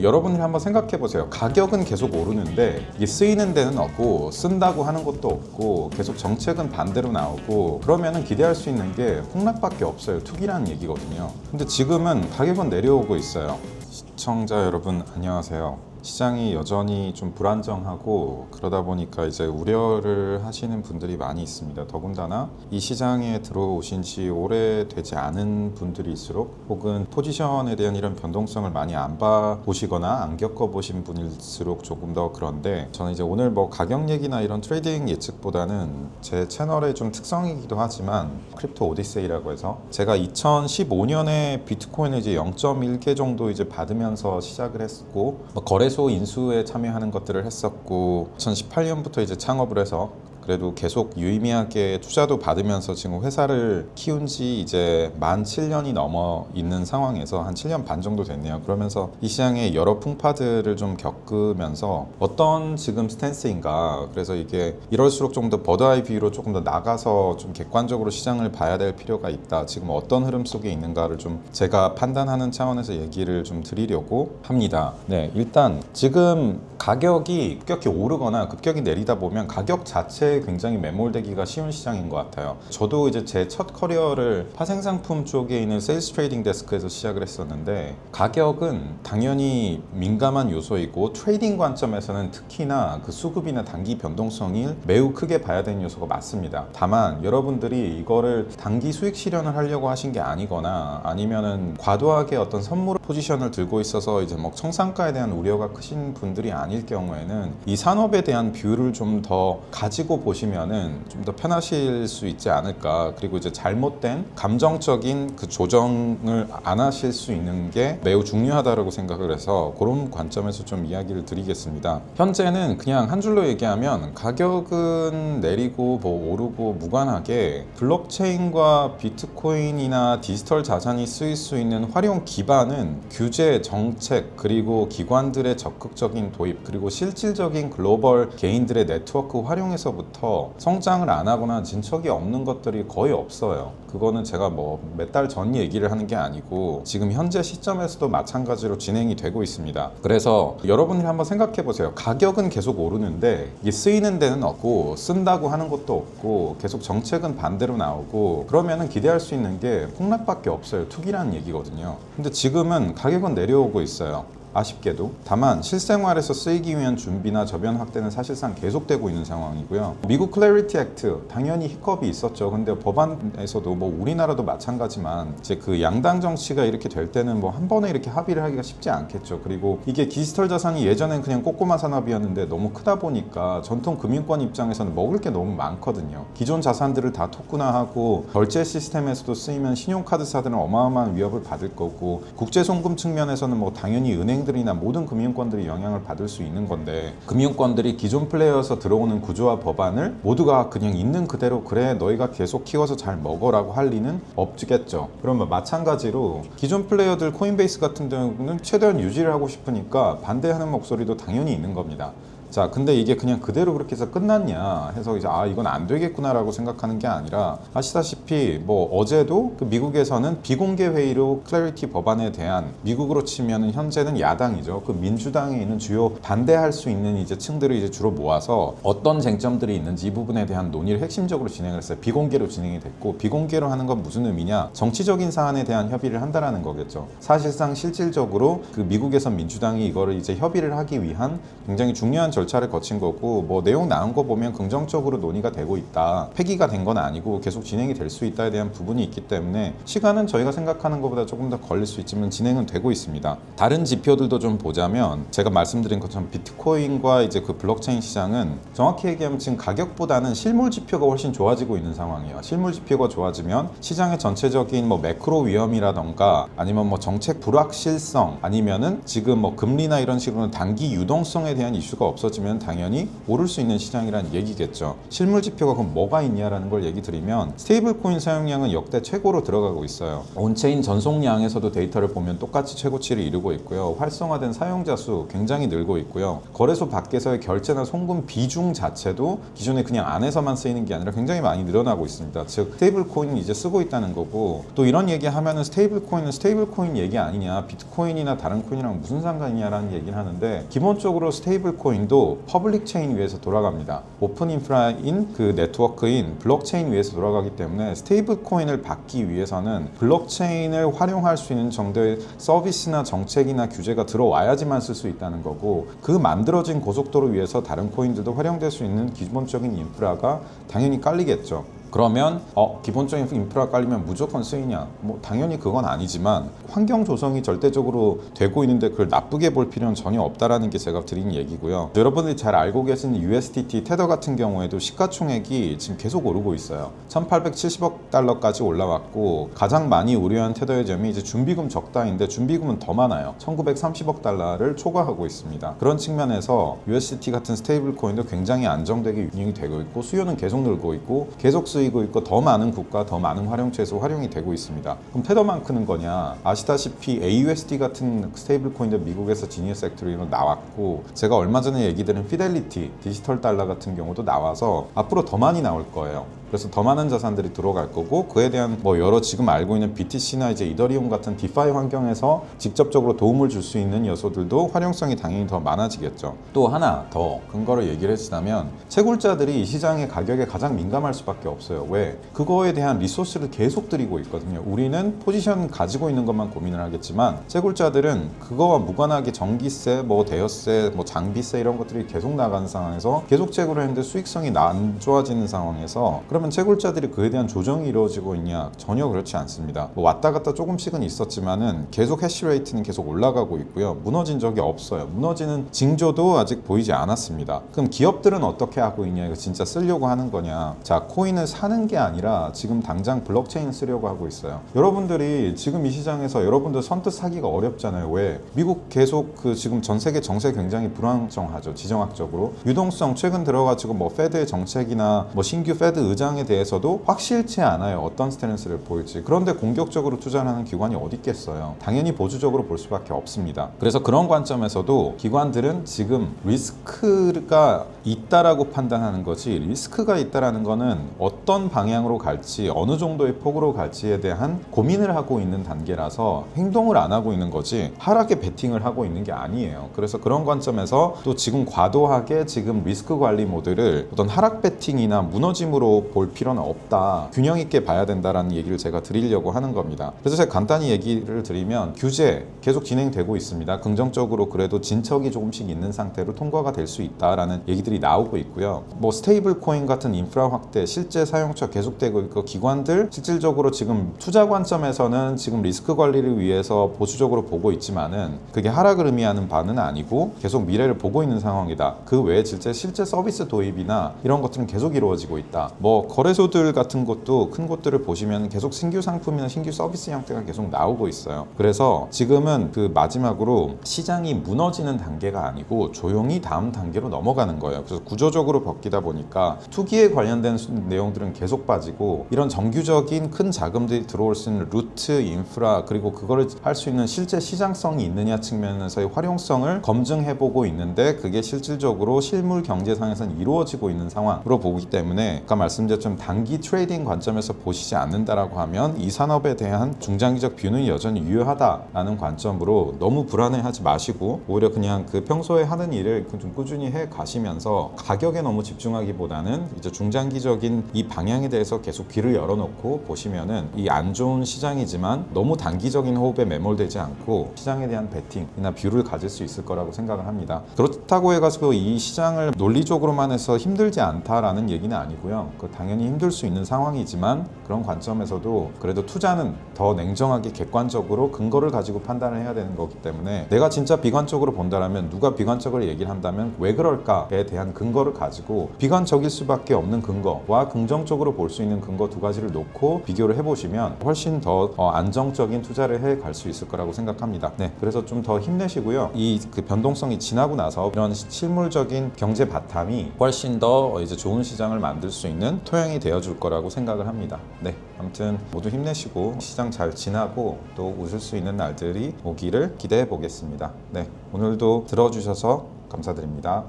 여러분이 한번 생각해 보세요. 가격은 계속 오르는데 이게 쓰이는 데는 없고 쓴다고 하는 것도 없고 계속 정책은 반대로 나오고 그러면은 기대할 수 있는 게 폭락밖에 없어요. 투기라는 얘기거든요. 근데 지금은 가격은 내려오고 있어요. 시청자 여러분 안녕하세요. 시장이 여전히 좀 불안정하고 그러다 보니까 이제 우려를 하시는 분들이 많이 있습니다. 더군다나 이 시장에 들어오신 지 오래되지 않은 분들일수록 혹은 포지션에 대한 이런 변동성을 많이 안 봐보시거나 안 겪어보신 분일수록 조금 더 그런데 저는 이제 오늘 뭐 가격 얘기나 이런 트레이딩 예측보다는 제 채널의 좀 특성이기도 하지만 크립토 오디세이라고 해서 제가 2015년에 비트코인을 이제 0.1개 정도 이제 받으면서 시작을 했고 거래소 인수에 참여하는 것들을 했었고 2018년부터 이제 창업을 해서 그래도 계속 유의미하게 투자도 받으면서 지금 회사를 키운 지 이제 만 7년이 넘어 있는 상황에서 한 7년 반 정도 됐네요. 그러면서 이 시장의 여러 풍파들을 좀 겪으면서 어떤 지금 스탠스인가, 그래서 이게 이럴수록 좀 더 버드아이 뷰로 조금 더 나가서 좀 객관적으로 시장을 봐야 될 필요가 있다. 지금 어떤 흐름 속에 있는가를 좀 제가 판단하는 차원에서 얘기를 좀 드리려고 합니다. 네, 일단 지금 가격이 급격히 오르거나 급격히 내리다 보면 가격 자체에 굉장히 매몰되기가 쉬운 시장인 것 같아요. 저도 이제 제 첫 커리어를 파생상품 쪽에 있는 세일스 트레이딩 데스크에서 시작을 했었는데 가격은 당연히 민감한 요소이고 트레이딩 관점에서는 특히나 그 수급이나 단기 변동성이 매우 크게 봐야 되는 요소가 맞습니다. 다만 여러분들이 이거를 단기 수익 실현을 하려고 하신 게 아니거나 아니면은 과도하게 어떤 선물 포지션을 들고 있어서 이제 뭐 청산가에 대한 우려가 크신 분들이 아닐 경우에는 이 산업에 대한 뷰를 좀 더 가지고 보시면은 좀 더 편하실 수 있지 않을까. 그리고 이제 잘못된 감정적인 그 조정을 안 하실 수 있는 게 매우 중요하다고 생각을 해서 그런 관점에서 좀 이야기를 드리겠습니다. 현재는 그냥 한 줄로 얘기하면 가격은 내리고 뭐 오르고 무관하게 블록체인과 비트코인이나 디지털 자산이 쓰일 수 있는 활용 기반은 규제, 정책, 그리고 기관들의 적극적인 도입, 그리고 실질적인 글로벌 개인들의 네트워크 활용에서부터 성장을 안 하거나 진척이 없는 것들이 거의 없어요. 그거는 제가 뭐 몇 달 전 얘기를 하는 게 아니고 지금 현재 시점에서도 마찬가지로 진행이 되고 있습니다. 그래서 여러분이 한번 생각해 보세요. 가격은 계속 오르는데 이게 쓰이는 데는 없고 쓴다고 하는 것도 없고 계속 정책은 반대로 나오고 그러면은 기대할 수 있는 게 폭락밖에 없어요. 투기라는 얘기거든요. 근데 지금은 가격은 내려오고 있어요. 아쉽게도. 다만 실생활에서 쓰이기 위한 준비나 저변 확대는 사실상 계속되고 있는 상황이고요. 미국 클래리티 액트 당연히 히컵이 있었죠. 근데 법안에서도 뭐 우리나라도 마찬가지만 이제 그 양당 정치가 이렇게 될 때는 뭐 한 번에 이렇게 합의를 하기가 쉽지 않겠죠. 그리고 이게 디지털 자산이 예전엔 그냥 꼬꼬마 산업이었는데 너무 크다 보니까 전통 금융권 입장에서는 먹을 게 너무 많거든요. 기존 자산들을 다 토큰화하고 결제 시스템에서도 쓰이면 신용카드사들은 어마어마한 위협을 받을 거고 국제 송금 측면에서는 뭐 당연히 은행들이나 모든 금융권들이 영향을 받을 수 있는 건데 금융권들이 기존 플레이어에서 들어오는 구조와 법안을 모두가 그냥 있는 그대로 그래 너희가 계속 키워서 잘 먹어라고 할 리는 없겠죠. 그러면 마찬가지로 기존 플레이어들 코인베이스 같은 경우는 최대한 유지를 하고 싶으니까 반대하는 목소리도 당연히 있는 겁니다. 자, 근데 이게 그냥 그대로 그렇게 해서 끝났냐 해서 이제 이건 안 되겠구나 라고 생각하는 게 아니라 아시다시피 뭐 어제도 그 미국에서는 비공개 회의로 클래리티 법안에 대한 미국으로 치면은 현재는 야당이죠. 그 민주당에 있는 주요 반대할 수 있는 이제 층들을 이제 주로 모아서 어떤 쟁점들이 있는지 이 부분에 대한 논의를 핵심적으로 진행을 했어요. 비공개로 진행이 됐고 비공개로 하는 건 무슨 의미냐? 정치적인 사안에 대한 협의를 한다라는 거겠죠. 사실상 실질적으로 그 미국에서 민주당이 이거를 이제 협의를 하기 위한 굉장히 중요한 절차를 거친 거고 뭐 내용 나온 거 보면 긍정적으로 논의가 되고 있다. 폐기가 된 건 아니고 계속 진행이 될 수 있다에 대한 부분이 있기 때문에 시간은 저희가 생각하는 것보다 조금 더 걸릴 수 있지만 진행은 되고 있습니다. 다른 지표들도 좀 보자면 제가 말씀드린 것처럼 비트코인과 이제 그 블록체인 시장은 정확히 얘기하면 지금 가격보다는 실물 지표가 훨씬 좋아지고 있는 상황이에요. 실물 지표가 좋아지면 시장의 전체적인 뭐 매크로 위험이라던가 아니면 뭐 정책 불확실성 아니면은 지금 뭐 금리나 이런 식으로는 단기 유동성에 대한 이슈가 없어 없어지면 당연히 오를 수 있는 시장이라는 얘기겠죠. 실물 지표가 그럼 뭐가 있냐라는 걸 얘기 드리면 스테이블 코인 사용량은 역대 최고로 들어가고 있어요. 온체인 전송량에서도 데이터를 보면 똑같이 최고치를 이루고 있고요. 활성화된 사용자 수 굉장히 늘고 있고요. 거래소 밖에서의 결제나 송금 비중 자체도 기존에 그냥 안에서만 쓰이는 게 아니라 굉장히 많이 늘어나고 있습니다. 즉 스테이블 코인을 이제 쓰고 있다는 거고, 또 이런 얘기 하면은 스테이블 코인 얘기 아니냐, 비트코인이나 다른 코인이랑 무슨 상관이냐라는 얘기를 하는데, 기본적으로 스테이블 코인도 퍼블릭 체인 위에서 돌아갑니다. 오픈 인프라인 그 네트워크인 블록체인 위에서 돌아가기 때문에 스테이블 코인을 받기 위해서는 블록체인을 활용할 수 있는 정도의 서비스나 정책이나 규제가 들어와야지만 쓸 수 있다는 거고, 그 만들어진 고속도로 위에서 다른 코인들도 활용될 수 있는 기본적인 인프라가 당연히 깔리겠죠. 그러면 기본적인 인프라 깔리면 무조건 쓰이냐? 뭐 당연히 그건 아니지만 환경 조성이 절대적으로 되고 있는데 그걸 나쁘게 볼 필요는 전혀 없다라는 게 제가 드린 얘기고요. 여러분들이 잘 알고 계시는 USDT 테더 같은 경우에도 시가총액이 지금 계속 오르고 있어요. 1870억 달러까지 올라왔고, 가장 많이 우려한 테더의 점이 이제 준비금 적다인데 준비금은 더 많아요. 1930억 달러를 초과하고 있습니다. 그런 측면에서 USDT 같은 스테이블 코인도 굉장히 안정되게 운영이 되고 있고, 수요는 계속 늘고 있고 계속 쓰이고 있고, 더 많은 국가, 더 많은 활용처에서 활용이 되고 있습니다. 그럼 테더만 크는 거냐? 아시다시피 AUSD 같은 스테이블 코인도 미국에서 지니어스 팩토리로 나왔고, 제가 얼마 전에 얘기 드린 피델리티 디지털 달러 같은 경우도 나와서 앞으로 더 많이 나올 거예요. 그래서 더 많은 자산들이 들어갈 거고, 그에 대한 뭐 여러 지금 알고 있는 BTC나 이제 이더리움 같은 디파이 환경에서 직접적으로 도움을 줄 수 있는 요소들도 활용성이 당연히 더 많아지겠죠. 또 하나 더 근거를 얘기를 해주자면, 채굴자들이 이 시장의 가격에 가장 민감할 수밖에 없어요. 왜? 그거에 대한 리소스를 계속 들이고 있거든요. 우리는 포지션 가지고 있는 것만 고민을 하겠지만, 채굴자들은 그거와 무관하게 전기세, 뭐 대여세, 뭐 장비세 이런 것들이 계속 나가는 상황에서 계속 채굴을 했는데 수익성이 안 좋아지는 상황에서, 그러면 채굴자들이 그에 대한 조정이 이루어지고 있냐? 전혀 그렇지 않습니다. 뭐 왔다 갔다 조금씩은 있었지만은 계속 해시레이트는 계속 올라가고 있고요. 무너진 적이 없어요. 무너지는 징조도 아직 보이지 않았습니다. 그럼 기업들은 어떻게 하고 있냐? 이거 진짜 쓰려고 하는 거냐? 자, 코인을 사는 게 아니라 지금 당장 블록체인 쓰려고 하고 있어요. 여러분들이 지금 이 시장에서 여러분들 선뜻 사기가 어렵잖아요. 왜? 미국 계속 그 지금 전 세계 정세 굉장히 불안정하죠. 지정학적으로. 유동성 최근 들어가지고 뭐 페드의 정책이나 뭐 신규 페드 의장에 대해서도 확실치 않아요. 어떤 스탠스를 보일지. 그런데 공격적으로 투자하는 기관이 어디 있겠어요. 당연히 보수적으로 볼 수밖에 없습니다. 그래서 그런 관점에서도 기관들은 지금 리스크가 있다라고 판단하는 거지, 리스크가 있다라는 거는 어떤 방향으로 갈지, 어느 정도의 폭으로 갈지에 대한 고민을 하고 있는 단계라서 행동을 안 하고 있는 거지, 하락에 베팅을 하고 있는 게 아니에요. 그래서 그런 관점에서 또 지금 과도하게 지금 리스크 관리 모드를 어떤 하락 베팅이나 무너짐으로 볼 필요는 없다. 균형 있게 봐야 된다라는 얘기를 제가 드리려고 하는 겁니다. 그래서 제가 간단히 얘기를 드리면, 규제 계속 진행되고 있습니다. 긍정적으로 그래도 진척이 조금씩 있는 상태로 통과가 될 수 있다라는 얘기들이 나오고 있고요. 뭐 스테이블 코인 같은 인프라 확대, 실제 사용처 계속되고 있고, 기관들 실질적으로 지금 투자 관점에서는 지금 리스크 관리를 위해서 보수적으로 보고 있지만은 그게 하락을 의미하는 바는 아니고 계속 미래를 보고 있는 상황이다. 그 외에 실제 서비스 도입이나 이런 것들은 계속 이루어지고 있다. 뭐 거래소들 같은 것도 큰 곳들을 보시면 계속 신규 상품이나 신규 서비스 형태가 계속 나오고 있어요. 그래서 지금은 그 마지막으로 시장이 무너지는 단계가 아니고 조용히 다음 단계로 넘어가는 거예요. 그래서 구조적으로 바뀌다 보니까 투기에 관련된 내용들은 계속 빠지고, 이런 정규적인 큰 자금들이 들어올 수 있는 루트, 인프라, 그리고 그거를 할 수 있는 실제 시장성이 있느냐 측면에서의 활용성을 검증해보고 있는데, 그게 실질적으로 실물 경제상에서는 이루어지고 있는 상황으로 보기 때문에, 아까 말씀드렸던 단기 트레이딩 관점에서 보시지 않는다라고 하면 이 산업에 대한 중장기적 뷰는 여전히 유효하다라는 관점으로 너무 불안해하지 마시고, 오히려 그냥 그 평소에 하는 일을 좀 꾸준히 해 가시면서 가격에 너무 집중하기보다는 이제 중장기적인 이 방향에 대해서 계속 귀를 열어놓고 보시면은, 이 안 좋은 시장이지만 너무 단기적인 호흡에 매몰되지 않고 시장에 대한 베팅이나 뷰를 가질 수 있을 거라고 생각을 합니다. 그렇다고 해가지고 이 시장을 논리적으로만 해서 힘들지 않다라는 얘기는 아니고요. 그 당연히 당연히 힘들 수 있는 상황이지만 그런 관점에서도 그래도 투자는 더 냉정하게 객관적으로 근거를 가지고 판단을 해야 되는 거기 때문에 내가 진짜 비관적으로 본다라면 누가 비관적으로 얘기를 한다면 왜 그럴까에 대한 근거를 가지고 비관적일 수밖에 없는 근거와 긍정적으로 볼 수 있는 근거 두 가지를 놓고 비교를 해보시면 훨씬 더 안정적인 투자를 해 갈 수 있을 거라고 생각합니다. 네, 그래서 좀 더 힘내시고요. 이 그 변동성이 지나고 나서 이런 실물적인 경제 바탕이 훨씬 더 이제 좋은 시장을 만들 수 있는 토양이 되어줄 거라고 생각을 합니다. 네, 아무튼 모두 힘내시고 시장 잘 지나고 또 웃을 수 있는 날들이 오기를 기대해 보겠습니다. 네, 오늘도 들어주셔서 감사드립니다.